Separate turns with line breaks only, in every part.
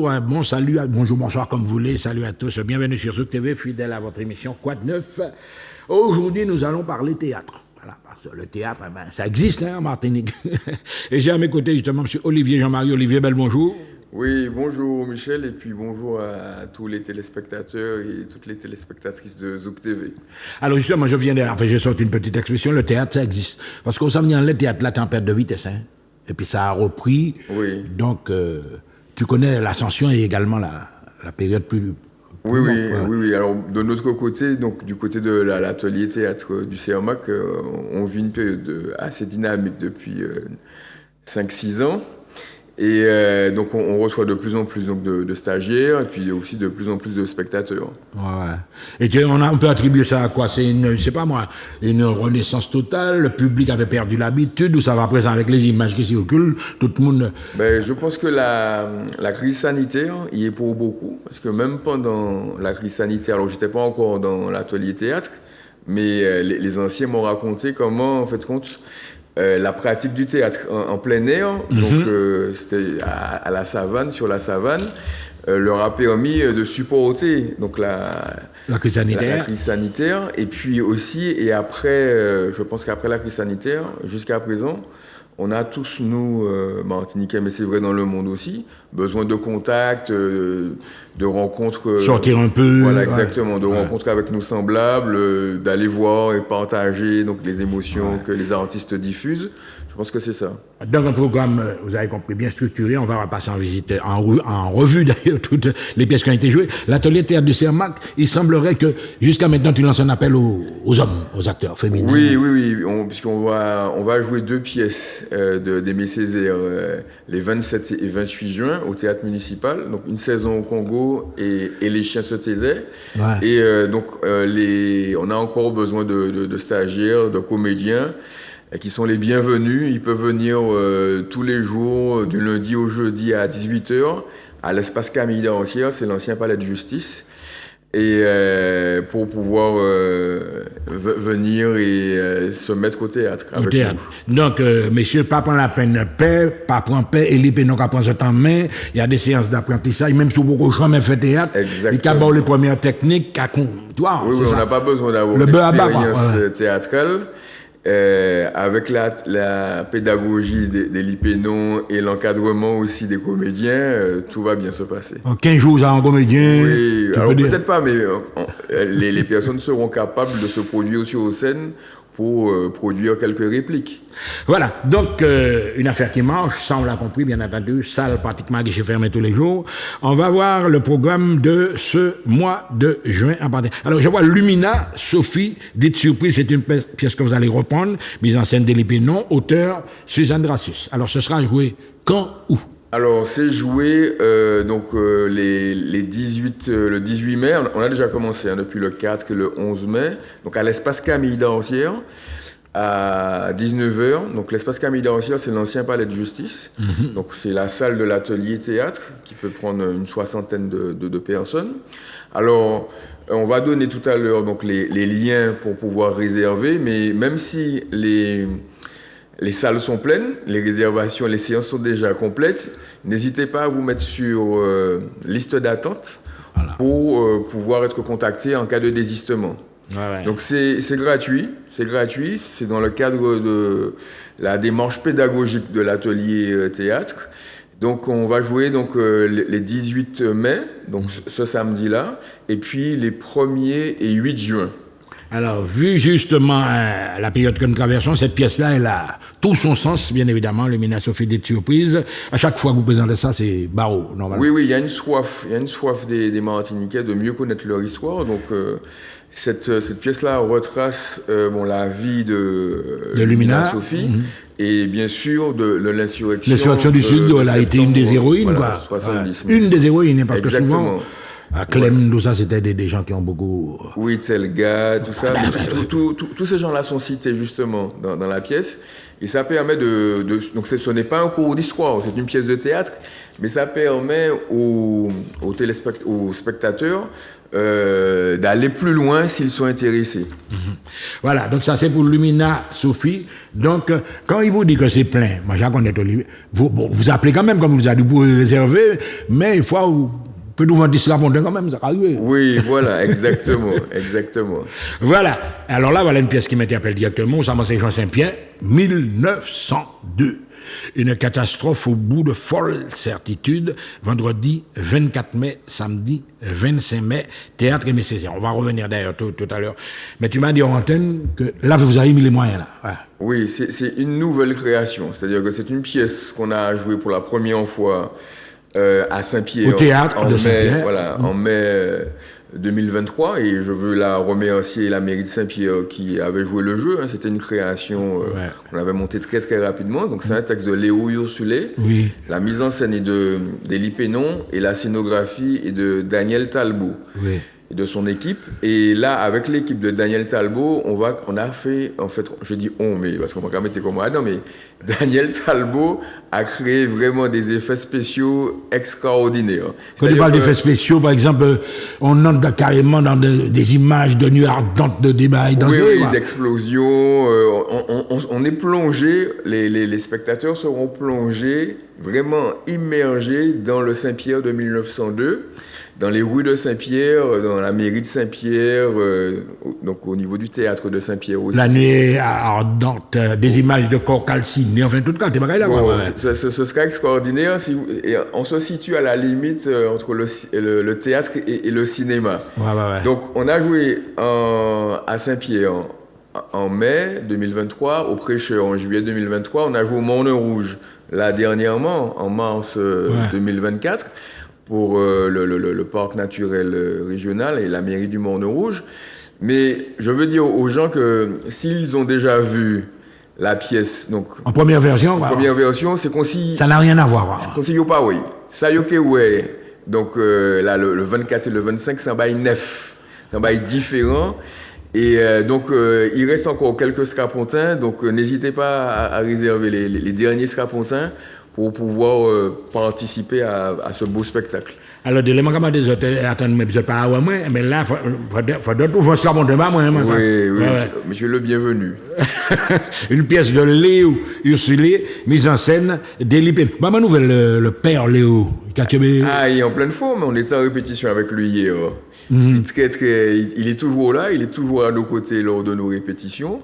bonjour, bon salut, bonjour, bonsoir comme vous voulez, salut à tous, bienvenue sur Zouk TV, fidèle à votre émission Quoi de neuf. Aujourd'hui, nous allons parler théâtre. Voilà, parce que le théâtre, ça existe en Martinique. Et j'ai à mes côtés justement M. Olivier Jean-Marie. Olivier, bel bonjour.
Oui, bonjour Michel, et puis bonjour à tous les téléspectateurs et toutes les téléspectatrices de Zouk TV.
Alors justement, j'ai sorti une petite expression, le théâtre, ça existe. Parce qu'on s'en vient, le théâtre, là, t'es en perte de vitesse, hein. Et puis ça a repris.
Oui.
Donc, tu connais l'ascension et également la période plus
Oui. Alors, de notre côté, donc du côté de l'atelier théâtre du CERMAC, on vit une période assez dynamique depuis 5-6 ans. Et donc, on reçoit de plus en plus donc, de stagiaires et puis aussi de plus en plus de spectateurs.
Ouais. Et on peut attribuer ça à quoi? C'est une renaissance totale. Le public avait perdu l'habitude, ou ça va présent avec les images qui circulent, tout le monde.
Je pense que la crise sanitaire y est pour beaucoup. Parce que même pendant la crise sanitaire, alors j'étais pas encore dans l'atelier théâtre, mais les anciens m'ont raconté comment, en fait, la pratique du théâtre en plein air, donc c'était à la savane, sur la savane, leur a permis de supporter donc la crise sanitaire. Et puis aussi, et après, je pense qu'après la crise sanitaire, jusqu'à présent, on a tous, nous, Martiniquais, mais c'est vrai dans le monde aussi, besoin de contacts, de rencontres.
Sortir un peu.
Voilà, exactement, de rencontres avec nos semblables, d'aller voir et partager donc, les émotions que les artistes diffusent. Je pense que c'est ça.
Dans un programme, vous avez compris, bien structuré, on va passer en visite, en revue d'ailleurs, toutes les pièces qui ont été jouées. L'atelier théâtre du CERMAC, il semblerait que jusqu'à maintenant, tu lances un appel aux hommes, aux acteurs féminins.
Oui, puisqu'on va jouer 2 pièces d'Aimé Césaire les 27 et 28 juin au théâtre municipal. Donc une saison au Congo et Les chiens se taisaient. Ouais. Et donc on a encore besoin de stagiaires, de comédiens, qui sont les bienvenus. Ils peuvent venir tous les jours, du lundi au jeudi à 18h, à l'espace Camille d'Ancière, c'est l'ancien palais de justice. Et pour pouvoir venir et se mettre au théâtre.
Au théâtre. Donc, messieurs, pas prendre la peine de paix, pas prendre paix, et l'IP non qu'à prendre ça en main. Il y a des séances d'apprentissage, même si beaucoup jamais fait théâtre.
Exactement.
Il y a les premières techniques,
on n'a pas besoin d'avoir une expérience théâtrale. Avec la pédagogie des Lipénons et l'encadrement aussi des comédiens, tout va bien se passer.
15 jours en comédien.
Oui, alors peut-être pas, mais les personnes seront capables de se produire sur scène pour produire quelques répliques.
Voilà, donc une affaire qui marche, ça on l'a compris bien entendu, salle pratiquement guichet fermé tous les jours. On va voir le programme de ce mois de juin en particulier. Alors je vois Lumina, Sophie, dite surprise, c'est une pièce que vous allez reprendre, mise en scène d'Élie non, auteur Suzanne Drassus. Alors ce sera joué quand, où?
Alors c'est joué le 18 mai, on a déjà commencé depuis le 4 et le 11 mai, donc à l'espace Camille d'Ancière, à 19h. Donc l'espace Camille d'Ancière, c'est l'ancien palais de justice. Donc c'est la salle de l'atelier théâtre qui peut prendre une 60aine de personnes. Alors on va donner tout à l'heure donc les liens pour pouvoir réserver, mais même si les salles sont pleines, les réservations, les séances sont déjà complètes, n'hésitez pas à vous mettre sur liste d'attente pour pouvoir être contacté en cas de désistement.
Ouais.
Donc c'est gratuit, c'est dans le cadre de la démarche pédagogique de l'atelier théâtre. Donc on va jouer les 18 mai, donc ce samedi-là, et puis les 1er et 8 juin.
Alors, vu justement la période que nous traversons, cette pièce-là, elle a tout son sens, bien évidemment, Lumina Sophie des surprises. À chaque fois que vous présentez ça, c'est barreau, normalement.
Oui, il y a une soif des Martiniquais de mieux connaître leur histoire. Donc, cette pièce-là retrace la vie de Lumina Sophie. Et bien sûr, de l'insurrection.
L'insurrection du Sud, elle a été une des héroïnes, quoi.
70.
Une des héroïnes, parce
Exactement.
Que souvent, à Clem, tout ça, c'était des gens qui ont beaucoup...
Oui, Telga, tout ça. Tous ces gens-là sont cités, justement, dans la pièce. Et ça permet donc ce n'est pas un cours d'histoire, c'est une pièce de théâtre, mais ça permet aux spectateurs d'aller plus loin s'ils sont intéressés.
Voilà, donc ça c'est pour Lumina Sophie. Donc, quand il vous dit que c'est plein, moi j'ai connais Olivier, vous appelez quand même, comme vous avez dit, pour réserver, mais il faut peut nous vendre 10 rapontins quand même, ça arrive.
Oui, voilà, exactement, exactement.
Voilà, alors là, voilà une pièce qui m'interpelle directement, ça c'est Jean Saint-Pierre, 1902. Une catastrophe au bout de folles certitudes, vendredi 24 mai, samedi 25 mai, théâtre Aimé Césaire. On va revenir d'ailleurs tout à l'heure. Mais tu m'as dit en antenne que là, vous avez mis les moyens là. Voilà.
Oui, c'est une nouvelle création. C'est-à-dire que c'est une pièce qu'on a jouée pour la première fois à Saint-Pierre.
Au théâtre de Saint-Pierre.
Voilà, en mai 2023. Et je veux la remercier la mairie de Saint-Pierre qui avait joué le jeu. Hein. C'était une création qu'on avait montée très très rapidement. Donc c'est un texte de Léo Ursulé.
Oui.
La mise en scène est d'Élie Pénon et la scénographie est de Daniel Talbot.
Oui.
Et de son équipe. Et là, avec l'équipe de Daniel Talbot, on a fait, en fait, je dis on, mais parce qu'on va quand même être comme moi, non, mais Daniel Talbot a créé vraiment des effets spéciaux extraordinaires.
Quand tu parles d'effets spéciaux, par exemple, on entre carrément dans des images de nuits ardentes de débat et
oui, d'explosions. On est plongé, les spectateurs seront plongés, vraiment immergés dans le Saint-Pierre de 1902. Dans les rues de Saint-Pierre, dans la mairie de Saint-Pierre, donc au niveau du théâtre de Saint-Pierre aussi.
La nuit ardente, des images de corps calcinés, enfin tout le temps, t'es pas là.
Ce sera extraordinaire. Et on se situe à la limite entre le théâtre et le cinéma. Donc on a joué à Saint-Pierre en mai 2023, au Prêcheur en juillet 2023. On a joué au Morne Rouge là dernièrement, en mars 2024. Pour le parc naturel régional et la mairie du Morne Rouge. Mais je veux dire aux gens que s'ils ont déjà vu la pièce, donc
en première version,
c'est qu'on s'y...
Ça n'a rien à voir.
C'est qu'on s'y pas, oui. Ça y est, ouais. Donc là, le 24 et le 25, c'est un bail neuf. C'est un bail différent. Et donc, il reste encore quelques scrapontins. Donc, n'hésitez pas à réserver les derniers scrapontins pour pouvoir participer à ce beau spectacle.
Alors, de l'élément des autres, attendez, mais je pas à moi, mais là, il faut d'autres voir ça, moi,
oui, monsieur le bienvenu.
Une pièce de Léo Ursulé, mise en scène d'Élie Pénon. Ma nouvelle, le père Léo.
Ah, il est en pleine forme, on était en répétition avec lui hier. Il est toujours là, il est toujours à nos côtés lors de nos répétitions.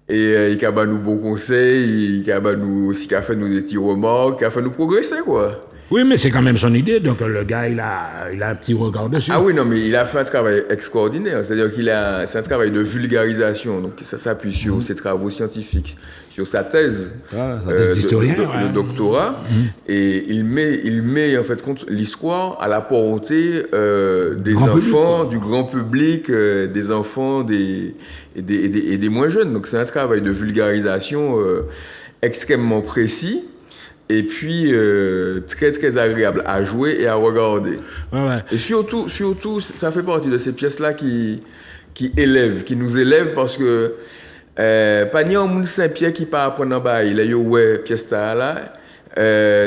Et il a nous bons conseils, il a nous aussi fait nous des petits remarques, il a fait nous progresser, quoi.
Oui, mais c'est quand même son idée, donc le gars, il a un petit regard dessus.
Ah oui, non, mais il a fait un travail extraordinaire, c'est-à-dire c'est un travail de vulgarisation, donc ça s'appuie sur ses travaux scientifiques, sur sa thèse,
d'historien,
de doctorat, et il met en fait compte l'histoire à la portée des enfants, du grand public, des enfants, et des moins jeunes. Donc c'est un travail de vulgarisation extrêmement précis. Et puis très très agréable à jouer et à regarder. Et surtout, ça fait partie de ces pièces-là qui nous élèvent parce que pas ni un monde Saint-Pierre qui part prendre en bas, il a pièce là.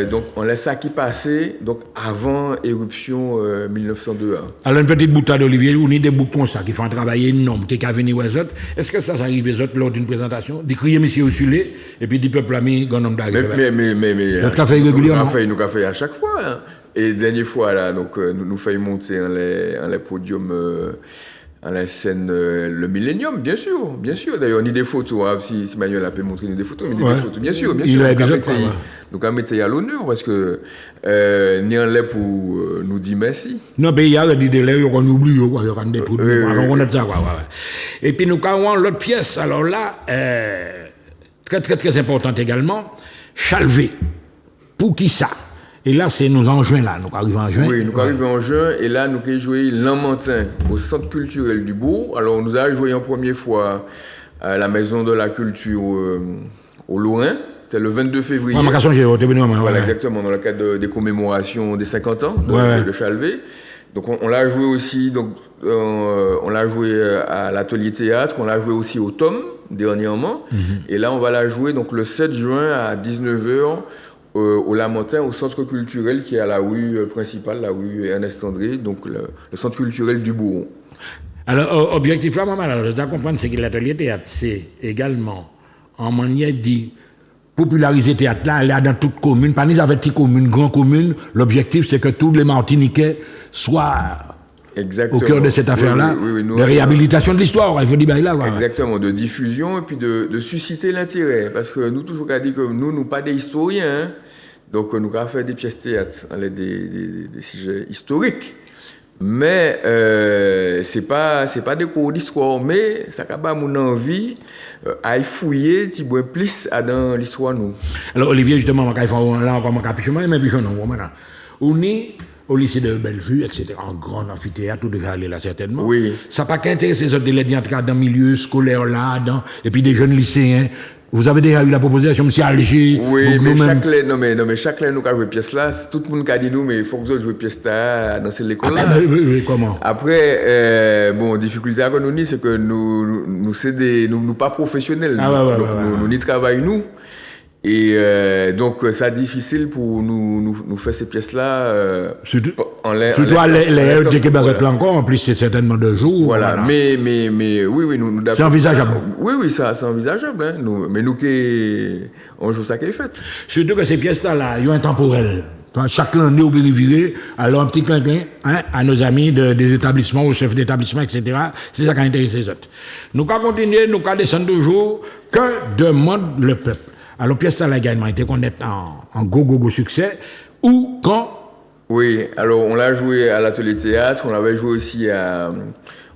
Donc on laisse ça qui passait donc avant éruption 1902.
Alors une petite boutade d'Olivier, on a des bouts comme ça qui font travailler énorme, qui a venir aux autres. Est-ce que ça arrive aux autres lors d'une présentation, d'écrire monsieur Ursulé et puis du peuple ami Gonom d'arriver.
Mais
notre café régulier
nous café à chaque fois. Hein. Et dernière fois là, donc nous faisons monter en les podiums. À la scène le Millennium, bien sûr. D'ailleurs, on a des photos, hein, si Manuel a pu montrer nous des photos, des photos, bien sûr.
Il a
nous avons mis à l'honneur parce que ni en l'air pour nous dire merci.
Non, mais il y a des délais, on oublie, on des trucs, on a ça, Et puis nous avons l'autre pièce, alors là, très très très importante également, Chalvet. Pour qui ça? Et là, c'est nous en juin, là. Nous arrivons en juin.
Oui, nous arrivons en juin. Et là, nous avons joué Lamentin au Centre culturel du Bourg. Alors, nous avons joué en première fois à la Maison de la Culture au Lorrain. C'était le 22 février. Voilà, exactement, dans le cadre des commémorations des 50 ans de Chalvet. Donc, on l'a joué aussi, donc, on l'a joué à l'atelier théâtre. On l'a joué aussi au Tom, dernièrement. Et là, on va la jouer donc, le 7 juin à 19h. Au Lamentin, au centre culturel qui est à la rue principale, la rue Ernest André, donc le centre culturel du Bourg.
Alors, objectif là, maman, alors, je dois comprendre, c'est que l'atelier théâtre, c'est également en manière de populariser le théâtre là, aller dans toute commune, pas ni avec petite commune, grande commune. L'objectif, c'est que tous les Martiniquais soient
Exactement.
au cœur de cette affaire-là, de réhabilitation de l'histoire, il faut dire là. Voilà.
Exactement, de diffusion et puis de susciter l'intérêt. Parce que nous, toujours, dit que nous pas des historiens, hein. Donc nous avons fait des pièces théâtre, des sujets historiques. Mais c'est pas des cours d'histoire, mais ça a mon envie à fouiller petit peu plus dans l'histoire nous.
Alors Olivier justement, quand il faut là encore mon capuchon, mais puis non, maintenant. On est au lycée de Bellevue, etc., en grand amphithéâtre, tout déjà allé là certainement.
Oui.
Ça n'a pas qu'intéressé les autres élèves dans le milieu scolaire là, et puis des jeunes lycéens. Vous avez déjà eu la proposition, M. Alger.
Oui, mais chaque année, nous avons joué pièce là. Tout le monde a dit nous, mais il faut que vous jouiez pièce là, dans l'école là.
Oui, comment?
Après, difficulté à nous, c'est que nous sommes pas professionnels. Nous n'y travaillons nous. Et donc, c'est difficile pour nous faire ces pièces-là.
Surtout les de Québec encore, en plus, c'est certainement 2 jours.
Voilà, mais oui, nous
c'est envisageable.
Oui, ça, c'est envisageable. Hein, mais nous, on joue ça qui est fait.
Surtout que ces pièces-là, ils sont intemporelles. Chaque année, on peut les virer. Alors, un petit clin-clin à nos amis des établissements, aux chefs d'établissement, etc. C'est ça qui a intéressé les autres. Nous, quand continuer, nous, quand descendre toujours, que demande le peuple? Alors, pièce là également été qu'on est en go succès. Ou quand?
Oui, alors on l'a joué à l'atelier théâtre, on l'avait joué aussi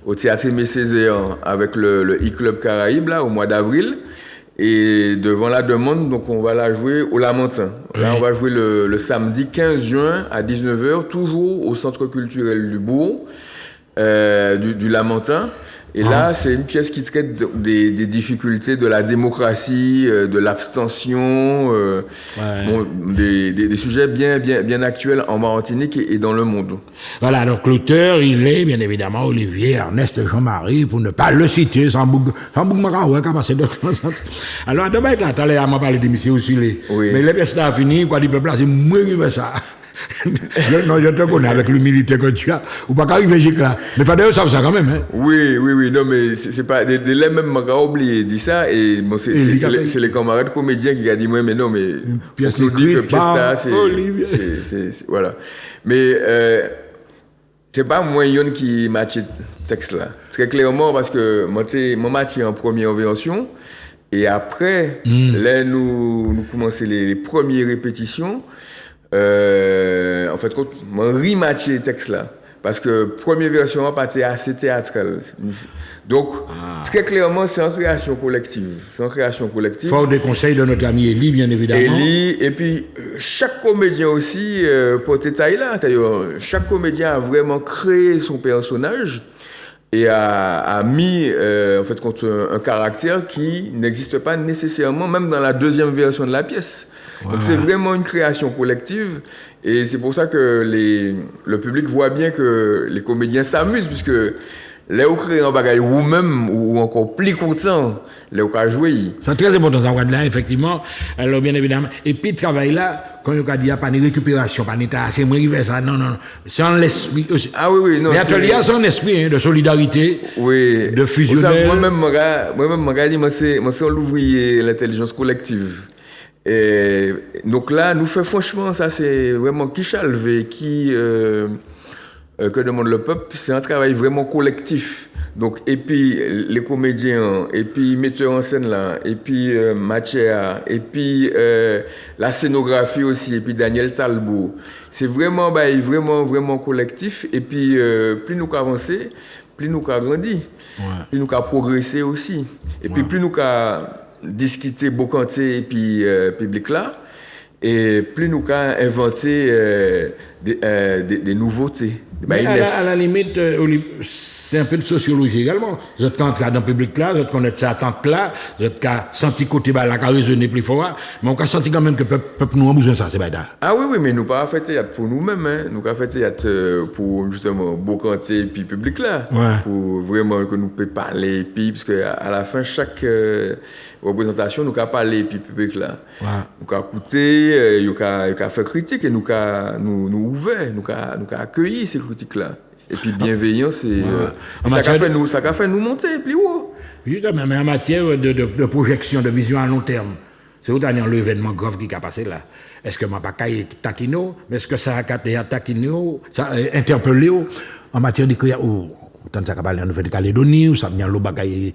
au théâtre Aimé Césaire avec le e-club Caraïbe là, au mois d'avril. Et devant la demande, donc on va la jouer au Lamentin. Là, on va jouer le samedi 15 juin à 19h, toujours au Centre culturel du Bourg, du Lamentin. Et là, c'est une pièce qui traite des difficultés de la démocratie, de l'abstention, des sujets bien actuels en Martinique et dans le monde.
Voilà, donc l'auteur, il est bien évidemment Olivier Ernest Jean-Marie, pour ne pas le citer, sans bouc maran, qui a passé de temps en temps. Alors, demain, t'as l'air à m'en parler d'émission aussi, mais les pièces là fini, quoi, du peuple là, c'est moi qui fais ça. Non, je te connais avec l'humilité que tu as. Ou pas qu'arriver jusqu'à là. Mais Fadeo savent ça quand même. Hein?
Oui. Non, mais c'est pas. Les mêmes m'ont oublié dit ça. Et bon, c'est les camarades comédiens qui ont dit, moi, mais non, mais.
Pièce écrite par Olivier.
Voilà. Mais c'est pas moi qui matche le texte là. Très clairement, parce que moi, match en première version. Et après, là, nous commençons les premières répétitions. En fait, quand on rematché les textes là, parce que première version partie assez théâtrale. Donc, très clairement, c'est une création collective.
Fort des conseils de notre ami Elie, bien évidemment.
Elie, et puis chaque comédien aussi, pour détailler là, chaque comédien a vraiment créé son personnage et a mis en fait un caractère qui n'existe pas nécessairement, même dans la deuxième version de la pièce. Donc c'est vraiment une création collective et c'est pour ça que le public voit bien que les comédiens s'amusent puisque les ou créent un bagage ou même ou encore plus content les ou jouer.
C'est très important ça là effectivement. Alors bien évidemment et puis le travail là quand on dit pas de récupération pas d'état c'est moi qui fais ça non c'est en l'esprit aussi.
Ah oui non.
L'atelier c'est en esprit de solidarité.
Oui.
De fusionnel.
Moi-même c'est l'ouvrier l'intelligence collective. Et donc là, nous fait franchement, ça c'est vraiment qui chalve, que demande le peuple, c'est un travail vraiment collectif. Donc, et puis les comédiens, et puis metteurs en scène là, et puis Mathieu, et puis la scénographie aussi, et puis Daniel Talbot. C'est vraiment, vraiment collectif. Et puis plus nous avançons, plus nous grandissons, plus nous progresser aussi. Et puis plus nous discuter beaucoup et puis public là et plus nous inventer des nouveautés.
À la limite, c'est un peu de sociologie également. Vous êtes entré dans le public là, vous êtes connaître cette attente là, vous êtes senti côté là, la résonner plus fort, mais on a senti quand même que le peuple nous a besoin de ça, c'est pas ça.
Ah oui, mais nous pas fait théâtre pour nous-mêmes, hein. Nous avons fait théâtre pour justement beaucoup et puis public là, pour vraiment que nous puissions parler, puis parce que à la fin chaque représentation nous avons parlé puis public là, nous avons écouté, nous avons fait critique et nous ouvert, nous avons accueilli ces critiques là. Et puis bienveillant, c'est ça qu'a fait nous monter plus haut.
Justement, mais en matière de projection, de vision à long terme, c'est où dernier l'événement grave qui a passé là. Est-ce que ma bagaille taquino, mais est-ce que ça a taquino, ça a interpellé en matière de création, ou tant ça a parlé en Nouvelle-Calédonie, ou ça vient le bagaille.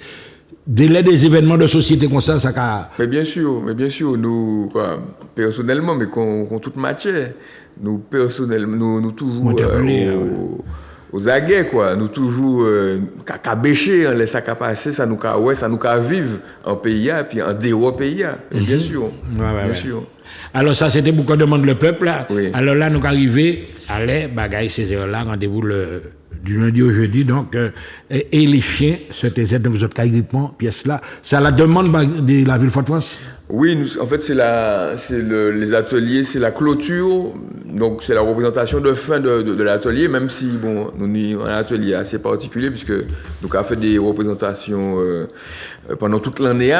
Délai des événements de société comme ça a...
Mais bien sûr, nous, quoi, personnellement, mais qu'on toute matière, nous personnellement, nous toujours aux aguets, quoi, nous toujours qu'à bêcher, on laisse ça qu'à passer, ça nous qu'à vivre en pays, et puis en dehors pays, bien sûr, bien sûr.
Alors ça, c'était pour qu'on demande le peuple, là.
Oui.
Alors là, nous arrivons, allez, bagaille, ces heures-là, rendez-vous du lundi au jeudi, donc, et les chiens, c'était donc vous autres pièce là, c'est à la demande de la ville Fort-de-France?
Oui, en fait, les ateliers, c'est la clôture, donc c'est la représentation de fin de l'atelier, même si, bon, nous avons un atelier assez particulier, puisque nous avons fait des représentations pendant toute l'année.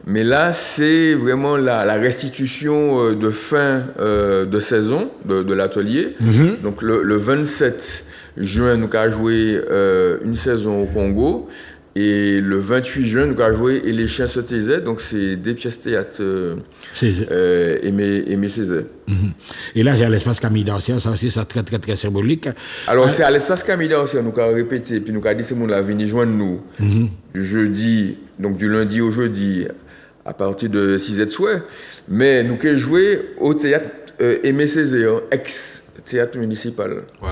Mais là, c'est vraiment la restitution de fin de saison de l'atelier. Mm-hmm. Donc le 27 juin, nous avons joué une saison au Congo. Et le 28 juin, nous avons joué Et les chiens se taisaient. Donc c'est des pièces théâtre Aimé Césaire.
Mm-hmm. Et là, c'est à l'espace Camille d'Ancien, ça aussi, c'est très, très, très symbolique.
Alors c'est à l'espace Camille d'Ancien, nous avons répété, puis nous avons dit c'est mon là, venez joindre nous. Mm-hmm. Du jeudi, donc du lundi au jeudi, à partir de 6h de soir. Mais nous avons joué au théâtre Aimé Césaire, ex-théâtre municipal.
Ouais.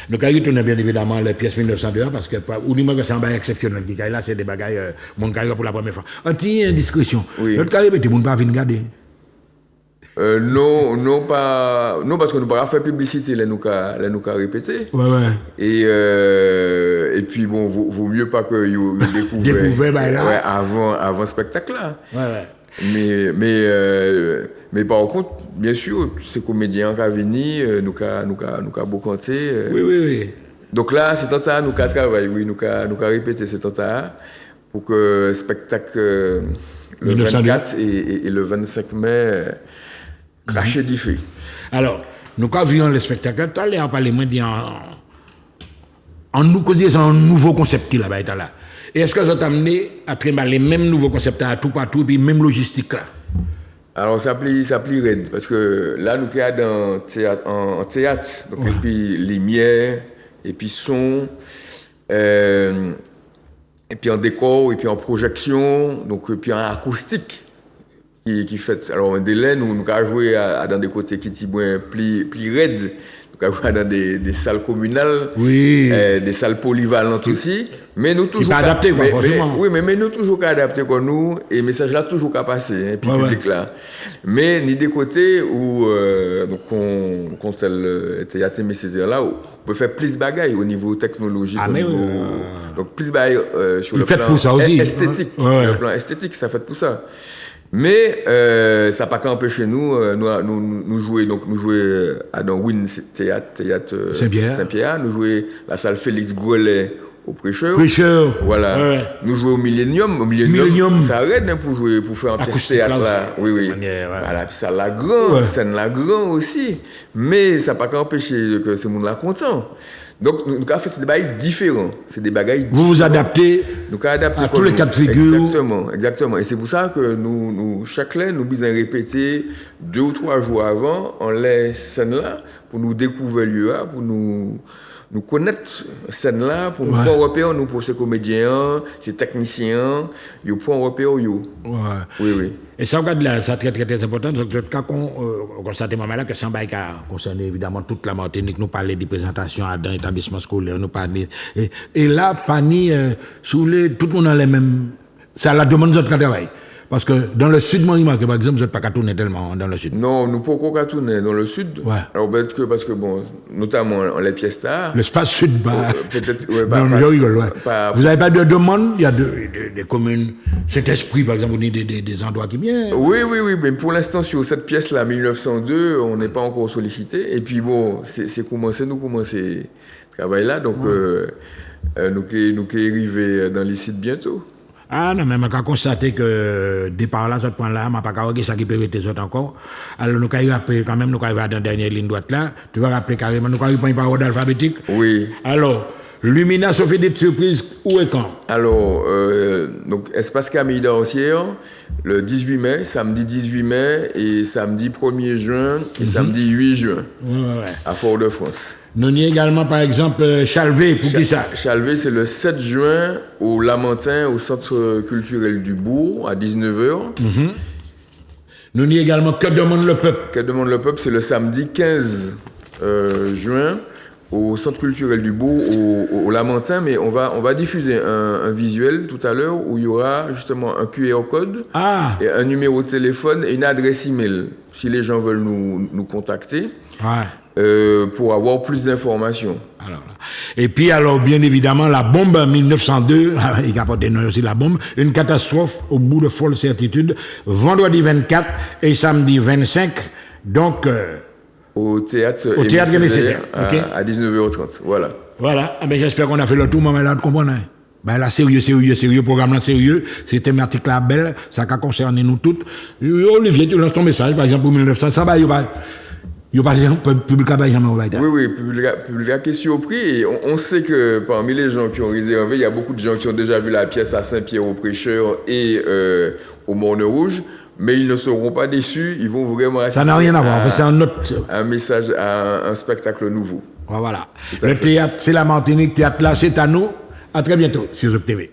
Nous avons retourné bien évidemment les pièces 1902 parce que, au niveau que c'est un bail exceptionnel, là, c'est des bagailles, mon carrière pour la première fois. En petite indiscrétion, notre carrière, tu ne peux pas venir regarder.
Non, parce que nous n'avons pas fait publicité, là, nous avons répété.
Ouais.
Et puis, bon, vaut mieux pas que vous découvrez là. Avant le spectacle là.
Ouais.
Mais par contre, bien sûr, ces comédiens qui viennent, nous avons beaucoup chanté.
Oui.
Donc là, c'est tant ça, nous avons travaillé, nous avons répété c'est tant ça, pour que le spectacle le 24 et le 25 mai craché du feu.
Alors, nous avons vu le spectacle, tu as parlé en nous connaissant un nouveau concept qui là-bas là. Et est-ce que vous avez amené à travailler les mêmes nouveaux concepts à tout partout, et puis même logistique là?
Alors, ça plie raide, parce que là, nous sommes en théâtre, donc, et puis lumière, et puis son, et puis en décor, et puis en projection, donc, et puis en acoustique, qui fait. Alors, un délai, nous avons joué dans des côtés qui sont plus raides. Dans des salles communales, des salles polyvalentes aussi, mais nous toujours
adapté quoi, forcément.
Mais nous toujours adapté quoi nous et message là toujours qu'à passer puis public là. Mais ni des côtés où donc on tel théâtre Aimé Césaire là on peut faire plus bagaille au niveau technologique donc plus bagaille sur le plan esthétique, sur le plan esthétique ça fait pour ça. Mais ça n'a pas qu'empêché nous jouer. Donc nous jouer à dans Win théâtre Saint-Pierre. Nous jouer la salle Félix Grolet au Prêcheur. Voilà. Ouais. Nous jouer au Millennium. Ça arrête pour jouer, pour faire un pièce théâtre là. Oui. Voilà. Puis ça la grand, scène la grand aussi. Mais ça n'a pas qu'empêché que ce monde là content. Donc, nous avons fait des bagailles différents. C'est des bagailles différents.
Vous adaptez à tous les cas de figure.
Exactement. Et c'est pour ça que nous chaque année, nous besoin répéter 2 ou 3 jours avant, on laisse scène là pour nous découvrir le lieu, pour nous connaître scène là, pour nous prendre repère, nous pour ces comédiens, ces techniciens, nous prendre repère, Oui.
Et ça, c'est très, très, très important. Donc, quand on constate là que ça concerne évidemment toute la Martinique, nous parlons des présentations dans l'établissement scolaire, nous parlons. Et là, Pani, tout le monde a les mêmes. C'est à la demande de notre travail. Parce que dans le sud, moi, par exemple, vous n'êtes pas qu'à tourner tellement dans le sud.
Non, nous ne pouvons pas tourner dans le sud.
Ouais.
Alors, peut-être que parce que, bon, notamment les pièces d'art.
L'espace sud,
peut-être.
Non, je rigole, vous n'avez pas de demande? Il y a des communes, cet esprit, par exemple, des endroits qui viennent.
Oui, mais pour l'instant, sur cette pièce-là, 1902, on n'est pas encore sollicité. Et puis, bon, nous commençons ce travail-là. Donc, nous qui arrivons dans les sites bientôt.
Ah non, mais je peux constater que départ là, ce point là, je ne pas regarder ça qui peut être les autres encore. Alors nous allons rappeler quand même, nous allons aller dans la dernière ligne droite là. Tu vas rappeler carrément, nous allons prendre par ordre alphabétique.
Oui.
Alors, Lumina, ça fait des surprises, où et quand?
Alors, donc, Espace Camille d'Ancière, le 18 mai, samedi 18 mai, et samedi 1er juin, et samedi 8 juin, à Fort-de-France.
Nous avons également, par exemple, Chalvé, pour qui ça?
Chalvé, c'est le 7 juin, au Lamentin, au Centre culturel du Bourg, à 19h.
Nous avons également Que demande le peuple?
Que demande le peuple, c'est le samedi 15 juin, au Centre culturel du Bourg, au Lamentin, mais on va diffuser un visuel tout à l'heure où il y aura justement un QR code, et un numéro de téléphone et une adresse email, si les gens veulent nous contacter, pour avoir plus d'informations.
Et puis alors, bien évidemment, la bombe en 1902, il a porté nom aussi la bombe, une catastrophe au bout de folle certitude, vendredi 24 et samedi 25, donc...
au théâtre
Césaire,
à 19h30, voilà.
Voilà, mais j'espère qu'on a fait le tour, mais là, on comprend. Ben là, sérieux, programme là, sérieux, c'est thématique là belle, ça a concerné nous toutes. Olivier, tu lances ton message, par exemple, pour 1900, ça va, il y a pas public jamais on va dire.
Oui, public qui est surpris, et on sait que parmi les gens qui ont réservé, il y a beaucoup de gens qui ont déjà vu la pièce à Saint-Pierre-au-Prêcheur et au Morne Rouge. Mais ils ne seront pas déçus, ils vont vraiment assister.
Ça n'a rien à voir, c'est un autre.
Un message, un spectacle nouveau.
Voilà. Le théâtre, c'est la Martinique, théâtre là, c'est à nous. À très bientôt sur Zouk TV.